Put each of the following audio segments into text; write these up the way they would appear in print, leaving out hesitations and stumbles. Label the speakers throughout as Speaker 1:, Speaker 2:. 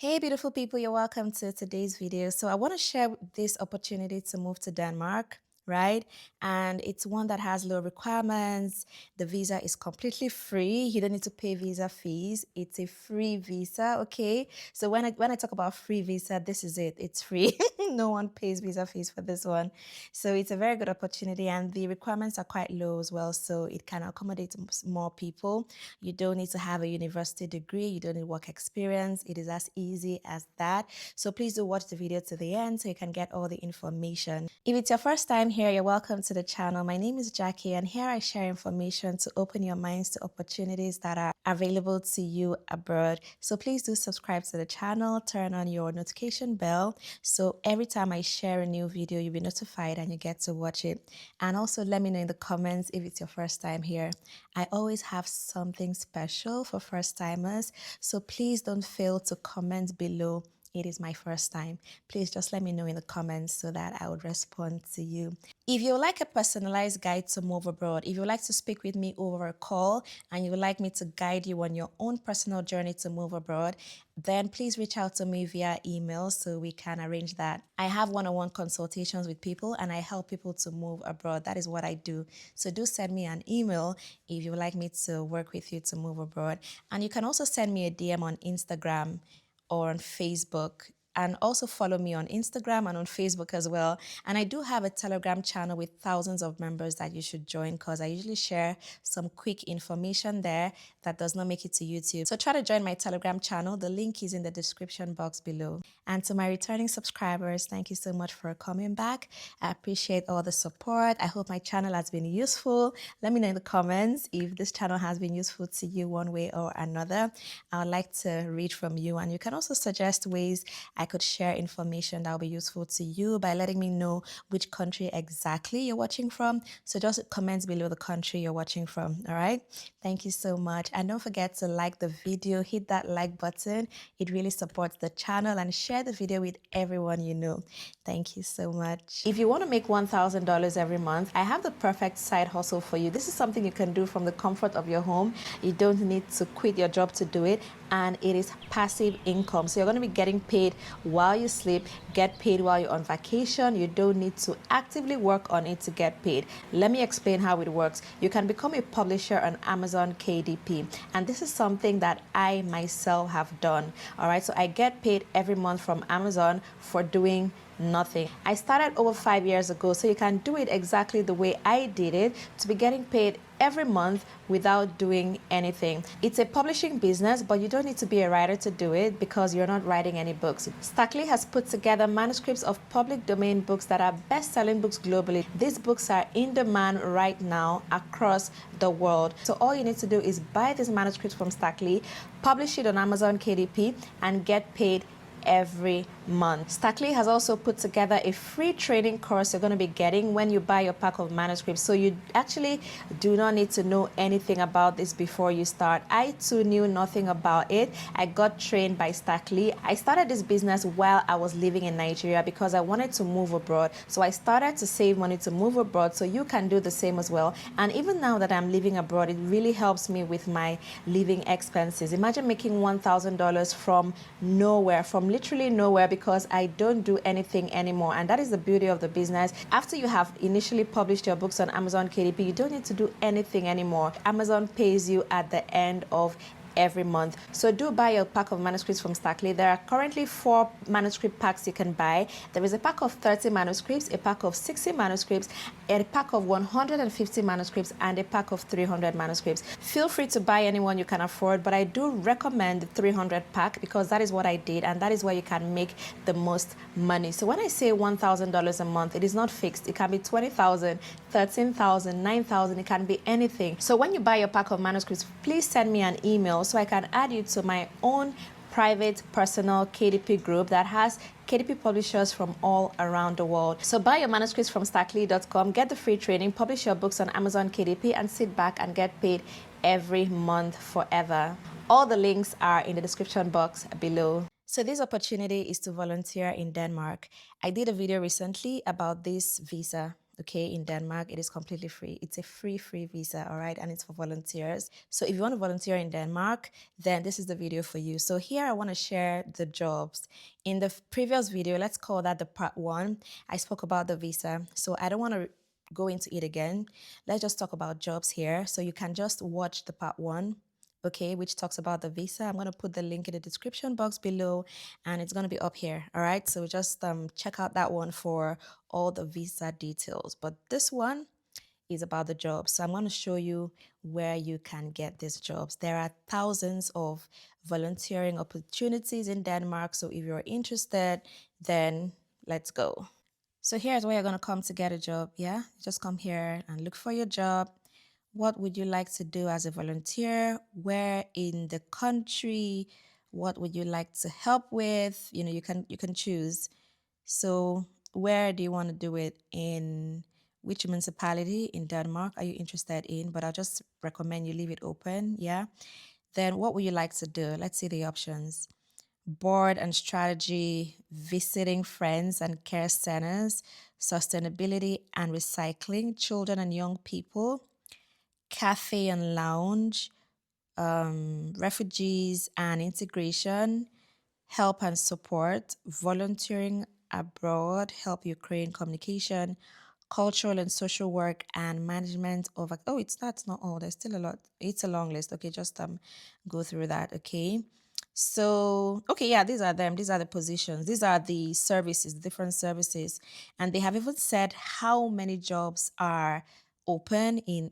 Speaker 1: Hey, beautiful people, you're welcome to today's video. So, I want to share this opportunity to move to Denmark, right? And it's one that has low requirements. The visa is completely free. You don't need to pay visa fees. It's a free visa, okay? So, when I talk about free visa, this is it. It's free. No one pays visa fees for this one. So, it's a very good opportunity, and the requirements are quite low as well. So, it can accommodate more people. You don't need to have a university degree. You don't need work experience. It is as easy as that. So please do watch the video to the end so you can get all the information. If it's your first time here, you're welcome to the channel. My name is Jackie, and here I share information to open your minds to opportunities that are available to you abroad. So please do subscribe to the channel, turn on your notification bell, so every time I share a new video, you'll be notified and you get to watch it. And also let me know in the comments if it's your first time here. I always have something special for first timers, so please don't fail to comment below. It is my first time. Please just let me know in the comments so that I would respond to you. If you would like a personalized guide to move abroad, if you would like to speak with me over a call and you would like me to guide you on your own personal journey to move abroad, then please reach out to me via email so we can arrange that. I have one-on-one consultations with people and I help people to move abroad. That is what I do. So do send me an email if you would like me to work with you to move abroad. And you can also send me a DM on Instagram or on Facebook, and also follow me on Instagram and on Facebook as well. And I do have a Telegram channel with thousands of members that you should join, because I usually share some quick information there that does not make it to YouTube. So try to join my Telegram channel. The link is in the description box below. And to my returning subscribers, thank you so much for coming back. I appreciate all the support. I hope my channel has been useful. Let me know in the comments if this channel has been useful to you one way or another. I would like to read from you, and you can also suggest ways I could share information that will be useful to you by letting me know which country exactly you're watching from. So just comment below the country you're watching from. All right. Thank you so much. And don't forget to like the video, hit that like button. It really supports the channel, and share the video with everyone you know. Thank you so much. If you want to make $1,000 every month, I have the perfect side hustle for you. This is something you can do from the comfort of your home. You don't need to quit your job to do it, and it is passive income. So you're going to be getting paid while you sleep, get paid while you're on vacation. You don't need to actively work on it to get paid. Let me explain how it works. You can become a publisher on Amazon KDP, and this is something that I myself have done. All right, so I get paid every month from Amazon for doing nothing. I started over 5 years ago, so you can do it exactly the way I did it, to be getting paid every month without doing anything. It's a publishing business, but you don't need to be a writer to do it, because you're not writing any books. Stackly has put together manuscripts of public domain books that are best-selling books globally. These books are in demand right now across the world. So all you need to do is buy these manuscripts from Stackly, publish it on Amazon KDP, and get paid every month. Stackly has also put together a free training course you're going to be getting when you buy your pack of manuscripts. So you actually do not need to know anything about this before you start. I too knew nothing about it. I got trained by Stackly. I started this business while I was living in Nigeria because I wanted to move abroad. So I started to save money to move abroad, so you can do the same as well. And even now that I'm living abroad, it really helps me with my living expenses. Imagine making $1,000 from nowhere, from literally nowhere, because I don't do anything anymore. And that is the beauty of the business. After you have initially published your books on Amazon KDP, you don't need to do anything anymore. Amazon pays you at the end of every month. So do buy your pack of manuscripts from Stackly. There are currently 4 manuscript packs you can buy. There is a pack of 30 manuscripts, a pack of 60 manuscripts, a pack of 150 manuscripts, and a pack of 300 manuscripts. Feel free to buy anyone you can afford, but I do recommend the 300 pack, because that is what I did, and that is where you can make the most money. So when I say $1,000 a month, it is not fixed. It can be $20,000, $13,000, $9,000. It can be anything. So when you buy your pack of manuscripts, please send me an email so I can add you to my own private personal KDP group that has KDP publishers from all around the world. So buy your manuscripts from stackly.com, get the free training, publish your books on Amazon KDP, and sit back and get paid every month forever. All the links are in the description box below. So this opportunity is to volunteer in Denmark. I did a video recently about this visa. okay, in Denmark. It is completely free. It's a free visa, all right, and it's for volunteers. So if you want to volunteer in Denmark, then this is the video for you. So here I want to share the jobs. In the previous video, let's call that the part one, I spoke about the visa. So I don't want to go into it again. Let's just talk about jobs here. So you can just watch the part one, okay, which talks about the visa. I'm going to put the link in the description box below, and it's going to be up here. All right, so just check out that one for all the visa details. But this one is about the jobs. So I'm going to show you where you can get these jobs. There are thousands of volunteering opportunities in Denmark. So if you're interested, then let's go. So here's where you're going to come to get a job. Yeah, just come here and look for your job. What would you like to do as a volunteer? Where in the country? What would you like to help with? You know, you can choose. So where do you want to do it? In which municipality in Denmark are you interested in? But I'll just recommend you leave it open. Yeah. Then what would you like to do? Let's see the options. Board and strategy, visiting friends and care centers, sustainability and recycling, children and young people, cafe and lounge, refugees and integration, help and support, volunteering abroad, help Ukraine communication, cultural and social work, and management of. Oh, that's not all. There's still a lot. It's a long list. Okay, just go through that. Okay. So, okay, yeah, these are them. These are the positions. These are the services, different services. And they have even said how many jobs are open in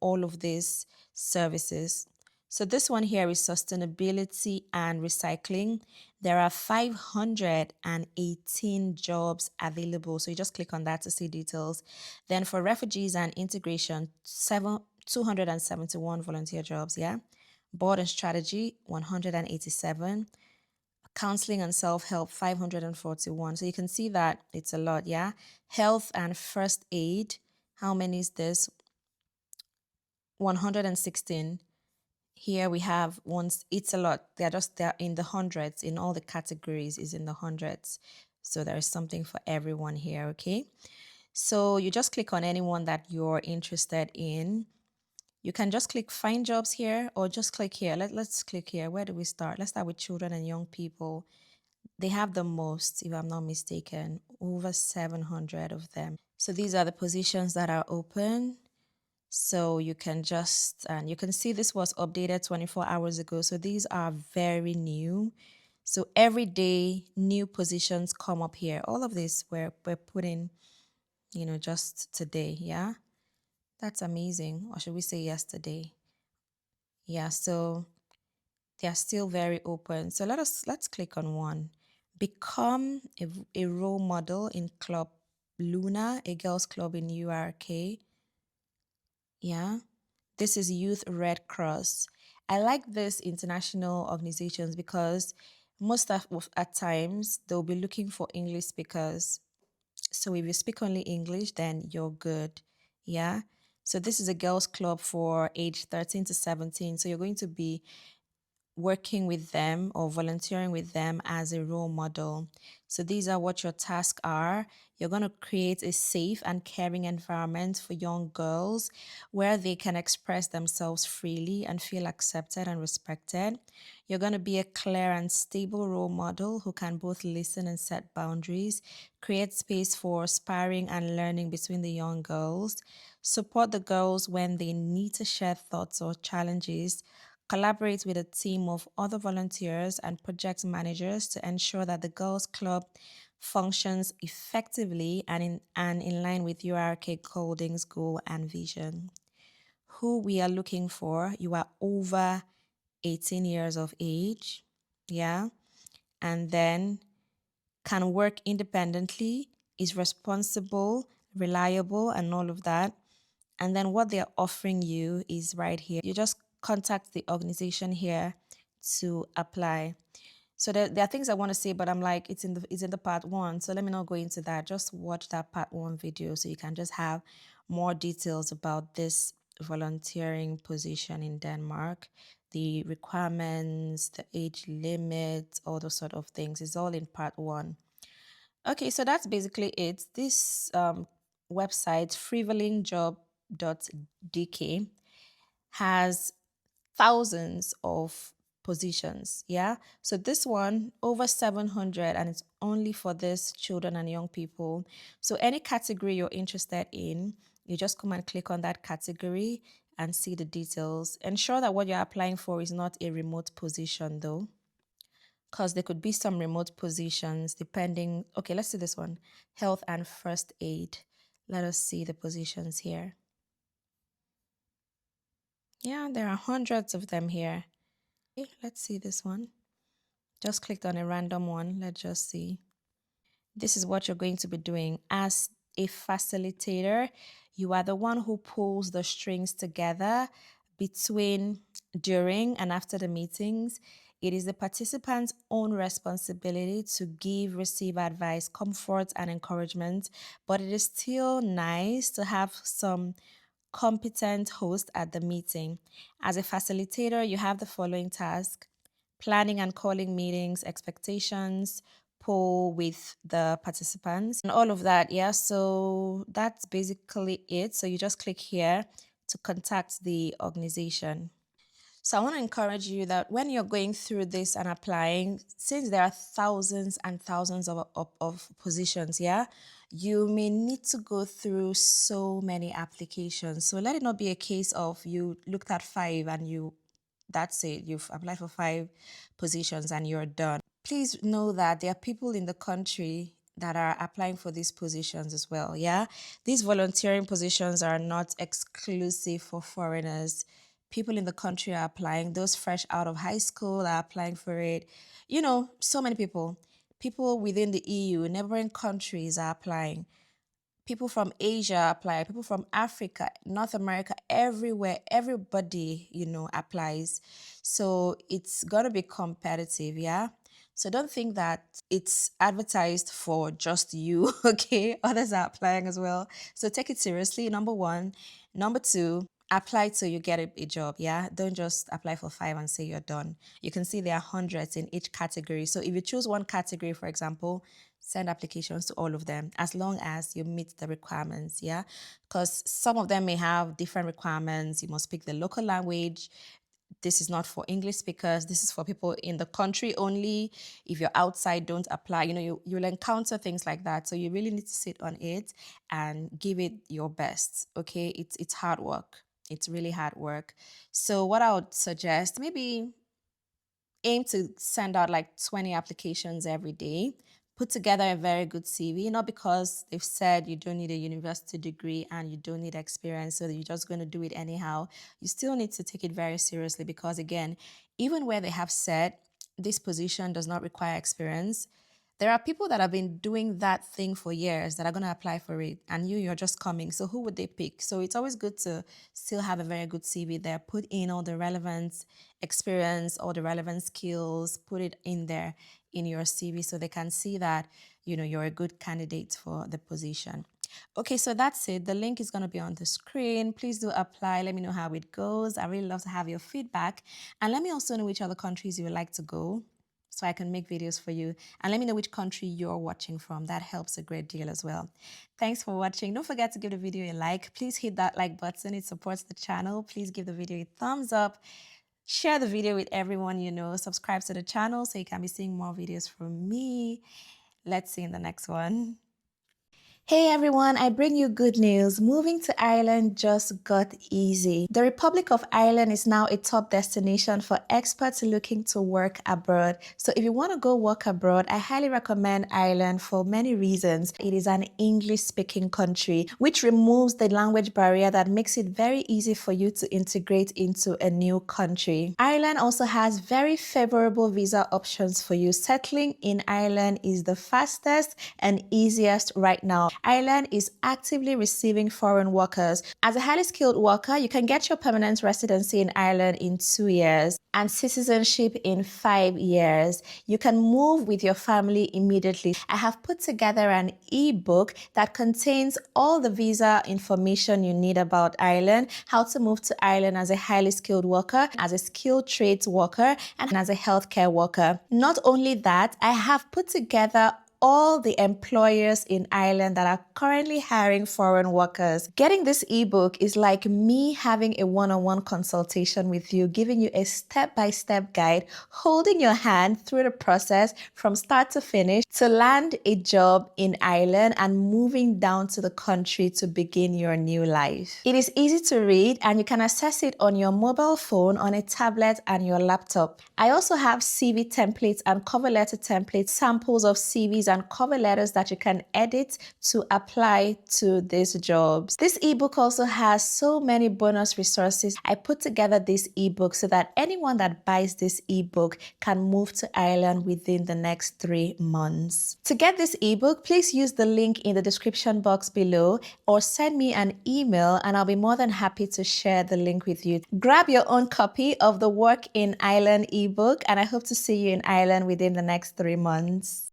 Speaker 1: all of these services. So this one here is sustainability and recycling. There are 518 jobs available. So you just click on that to see details. Then for refugees and integration, 271 volunteer jobs, yeah. Board and strategy, 187. Counseling and self-help, 541. So you can see that it's a lot, yeah. Health and first aid, how many is this? 116. Here we have ones, it's a lot. They're in the hundreds, in all the categories is in the hundreds. So there is something for everyone here, okay? So you just click on anyone that you're interested in. You can just click find jobs here or just click here. Let's click here. Where do we start? Let's start with children and young people. They have the most, if I'm not mistaken, over 700 of them. So these are the positions that are open. So you can just, and you can see this was updated 24 hours ago. So these are very new. So every day, new positions come up here. All of this we're putting, just today. Yeah. That's amazing. Or should we say yesterday? Yeah. So they are still very open. So let's click on one. Become a role model in Club Luna, a girls' club in URK. Yeah. This is Youth Red Cross. I like this international organizations because at times they'll be looking for English speakers. So if you speak only English, then you're good. Yeah. So this is a girls club for age 13 to 17. So you're going to be working with them or volunteering with them as a role model. So these are what your tasks are. You're going to create a safe and caring environment for young girls where they can express themselves freely and feel accepted and respected. You're going to be a clear and stable role model who can both listen and set boundaries, create space for sparring and learning between the young girls, support the girls when they need to share thoughts or challenges, collaborate with a team of other volunteers and project managers to ensure that the Girls Club functions effectively and in line with URK Holdings goal and vision. Who we are looking for, you are over 18 years of age, yeah, and then can work independently, is responsible, reliable, and all of that. And then what they're offering you is right here. You just contact the organization here to apply. So there are things I want to say, but I'm like, it's in the part one. So let me not go into that. Just watch that part one video so you can just have more details about this volunteering position in Denmark, the requirements, the age limit, all those sort of things. It's all in part one. Okay, so that's basically it. This website, frivolingjob.dk, has thousands of positions. Yeah. So this one, over 700, and it's only for this children and young people. So any category you're interested in, you just come and click on that category and see the details. Ensure that what you're applying for is not a remote position though, because there could be some remote positions depending. Okay, let's see this one, health and first aid. Let us see the positions here. Yeah, there are hundreds of them here. Okay, let's see this one. Just clicked on a random one. Let's just see. This is what you're going to be doing. As a facilitator, you are the one who pulls the strings together between, during, and after the meetings. It is the participant's own responsibility to give, receive advice, comfort, and encouragement, but it is still nice to have some competent host at the meeting. As a facilitator, you have the following task: planning and calling meetings, expectations, poll with the participants, and all of that. Yeah, so that's basically it. So you just click here to contact the organization. So I want to encourage you that when you're going through this and applying, since there are thousands and thousands of positions, yeah, you may need to go through so many applications. So let it not be a case of you looked at five and that's it, you've applied for five positions and you're done. Please know that there are people in the country that are applying for these positions as well. Yeah, these volunteering positions are not exclusive for foreigners. People in the country are applying. Those fresh out of high school are applying for it. You know, so many people. People within the EU, neighboring countries are applying. People from Asia apply, people from Africa, North America, everywhere, everybody, applies. So it's going to be competitive, yeah? So don't think that it's advertised for just you, okay? Others are applying as well. So take it seriously, number one. Number two, apply till you get a job, yeah? Don't just apply for five and say you're done. You can see there are hundreds in each category. So if you choose one category, for example, send applications to all of them as long as you meet the requirements, yeah? Because some of them may have different requirements. You must speak the local language. This is not for English speakers. This is for people in the country only. If you're outside, don't apply. You'll encounter things like that. So you really need to sit on it and give it your best. Okay, it's hard work. It's really hard work. So what I would suggest, maybe aim to send out like 20 applications every day. Put together a very good CV, not because they've said you don't need a university degree and you don't need experience, so that you're just going to do it anyhow. You still need to take it very seriously because, again, even where they have said this position does not require experience, there are people that have been doing that thing for years that are going to apply for it, and you're just coming. So who would they pick? So it's always good to still have a very good CV there. Put in all the relevant experience, all the relevant skills, put it in there in your CV so they can see that, you're a good candidate for the position. Okay, so that's it. The link is going to be on the screen. Please do apply. Let me know how it goes. I really love to have your feedback. And let me also know which other countries you would like to go so I can make videos for you. And let me know which country you're watching from. That helps a great deal as well. Thanks for watching. Don't forget to give the video a like. Please hit that like button. It supports the channel. Please give the video a thumbs up. Share the video with everyone you know. Subscribe to the channel so you can be seeing more videos from me. Let's see in the next one. Hey everyone, I bring you good news. Moving to Ireland just got easy. The Republic of Ireland is now a top destination for experts looking to work abroad. So if you want to go work abroad, I highly recommend Ireland for many reasons. It is an English-speaking country, which removes the language barrier that makes it very easy for you to integrate into a new country. Ireland also has very favorable visa options for you. Settling in Ireland is the fastest and easiest right now. Ireland is actively receiving foreign workers. As a highly skilled worker, you can get your permanent residency in Ireland in 2 years and citizenship in 5 years. You can move with your family immediately. I have put together an ebook that contains all the visa information you need about Ireland, how to move to Ireland as a highly skilled worker, as a skilled trades worker, and as a healthcare worker. Not only that, I have put together all the employers in Ireland that are currently hiring foreign workers. Getting this ebook is like me having a one-on-one consultation with you, giving you a step-by-step guide, holding your hand through the process from start to finish to land a job in Ireland and moving down to the country to begin your new life. It is easy to read and you can access it on your mobile phone, on a tablet and your laptop. I also have CV templates and cover letter templates, samples of CVs and cover letters that you can edit to apply to these jobs. This ebook also has so many bonus resources. I put together this ebook so that anyone that buys this ebook can move to Ireland within the next 3 months. To get this ebook, please use the link in the description box below or send me an email and I'll be more than happy to share the link with you. Grab your own copy of the Work in Ireland ebook and I hope to see you in Ireland within the next 3 months.